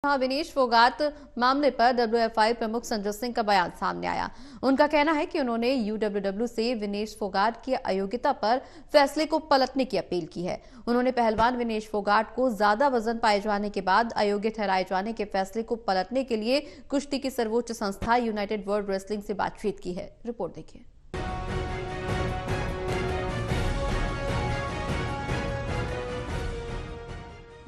विनेश फोगाट मामले पर डब्ल्यूएफआई प्रमुख संजय सिंह का बयान सामने आया। उनका कहना है कि उन्होंने यूडब्ल्यूडब्ल्यू से विनेश फोगाट की अयोग्यता पर फैसले को पलटने की अपील की है। उन्होंने पहलवान विनेश फोगाट को ज्यादा वजन पाए जाने के बाद अयोग्य ठहराए जाने के फैसले को पलटने के लिए कुश्ती की सर्वोच्च संस्था यूनाइटेड वर्ल्ड रेसलिंग से बातचीत की है। रिपोर्ट देखिए।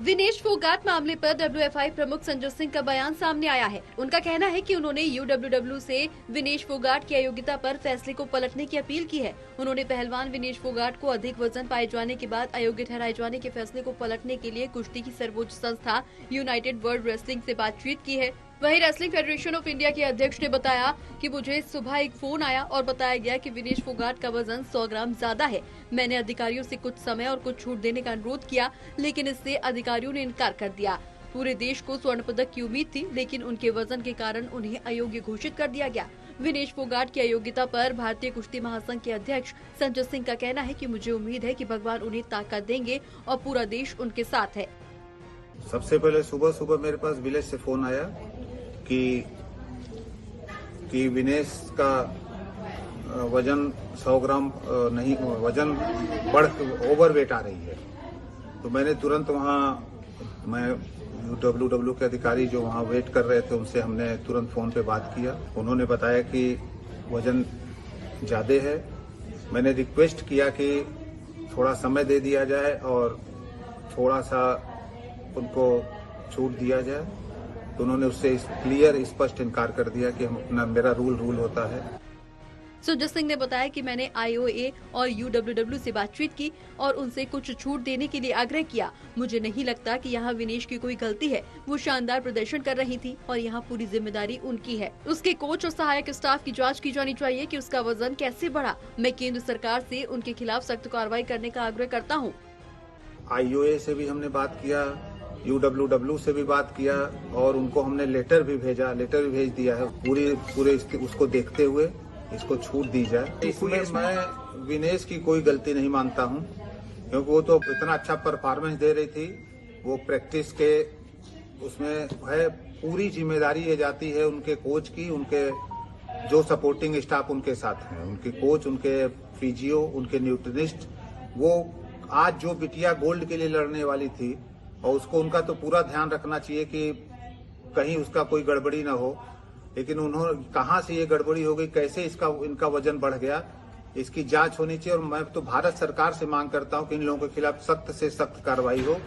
विनेश फोगाट मामले पर डब्ल्यूएफआई प्रमुख संजय सिंह का बयान सामने आया है। उनका कहना है कि उन्होंने यूडब्ल्यूडब्ल्यू से विनेश फोगाट की अयोग्यता पर फैसले को पलटने की अपील की है। उन्होंने पहलवान विनेश फोगाट को अधिक वजन पाए जाने के बाद अयोग्य ठहराए जाने के फैसले को पलटने के लिए कुश्ती की सर्वोच्च संस्था यूनाइटेड वर्ल्ड रेसलिंग से बातचीत की है। वहीं रेसलिंग फेडरेशन ऑफ इंडिया के अध्यक्ष ने बताया कि मुझे सुबह एक फोन आया और बताया गया कि विनेश फोगाट का वजन 100 ग्राम ज्यादा है। मैंने अधिकारियों से कुछ समय और कुछ छूट देने का अनुरोध किया, लेकिन इससे अधिकारियों ने इनकार कर दिया। पूरे देश को स्वर्ण पदक की उम्मीद थी, लेकिन उनके वजन के कारण उन्हें अयोग्य घोषित कर दिया गया। विनेश फोगाट की अयोग्यता पर भारतीय कुश्ती महासंघ के अध्यक्ष संजय सिंह का कहना है कि मुझे उम्मीद है कि भगवान उन्हें ताकत देंगे और पूरा देश उनके साथ है। सबसे पहले सुबह मेरे पास विलेज से फोन आया कि विनेश का वजन 100 ग्राम नहीं, वजन ओवरवेट आ रही है। तो मैंने तुरंत मैं यूडब्ल्यूडब्ल्यू के अधिकारी जो वहाँ वेट कर रहे थे उनसे हमने तुरंत फोन पे बात किया। उन्होंने बताया कि वजन ज्यादा है। मैंने रिक्वेस्ट किया कि थोड़ा समय दे दिया जाए और थोड़ा सा उनको छूट दिया जाए, तो उन्होंने उससे क्लियर स्पष्ट इनकार कर दिया कि हम अपना मेरा रूल होता है। संजय सिंह ने बताया कि मैंने आईओए और यूडब्ल्यूडब्ल्यू से बातचीत की और उनसे कुछ छूट देने के लिए आग्रह किया। मुझे नहीं लगता कि यहाँ विनेश की कोई गलती है। वो शानदार प्रदर्शन कर रही थी और यहाँ पूरी जिम्मेदारी उनकी है। उसके कोच और सहायक स्टाफ की जांच की जानी चाहिए कि उसका वजन कैसे बढ़ा। मैं केंद्र सरकार से उनके खिलाफ सख्त कार्रवाई करने का आग्रह करता हूँ। आईओए से भी हमने बात किया, यूडब्ल्यूडब्ल्यू से भी बात किया और उनको हमने लेटर भी भेज दिया है। पूरे उसको देखते हुए इसको छूट दी जाए। इसमें मैं विनेश की कोई गलती नहीं मानता हूं, क्योंकि वो तो इतना अच्छा परफॉर्मेंस दे रही थी। वो प्रैक्टिस के उसमें है, पूरी जिम्मेदारी ये जाती है उनके कोच की, उनके जो सपोर्टिंग स्टाफ उनके साथ हैं, उनके कोच, उनके फिजियो, उनके न्यूट्रिनिस्ट। वो आज जो बिटिया गोल्ड के लिए लड़ने वाली थी और उसको उनका तो पूरा ध्यान रखना चाहिए कि कहीं उसका कोई गड़बड़ी ना हो। लेकिन उन्होंने कहां से ये गड़बड़ी हो गई, कैसे इनका वजन बढ़ गया, इसकी जांच होनी चाहिए। और मैं तो भारत सरकार से मांग करता हूं कि इन लोगों के खिलाफ सख्त से सख्त कार्रवाई हो।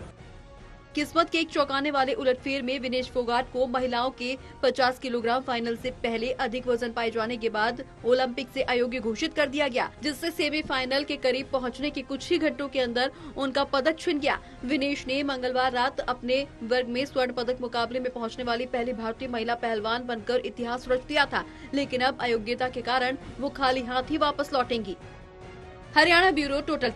किस्मत के एक चौंकाने वाले उलटफेर में विनेश फोगाट को महिलाओं के 50 किलोग्राम फाइनल से पहले अधिक वजन पाए जाने के बाद ओलंपिक से अयोग्य घोषित कर दिया गया, जिससे सेमीफाइनल के करीब पहुंचने के कुछ ही घंटों के अंदर उनका पदक छिन गया। विनेश ने मंगलवार रात अपने वर्ग में स्वर्ण पदक मुकाबले में पहुंचने वाली पहली भारतीय महिला पहलवान बनकर इतिहास रच दिया था, लेकिन अब अयोग्यता के कारण वो खाली हाथ ही वापस लौटेंगी। Haryana bureau total.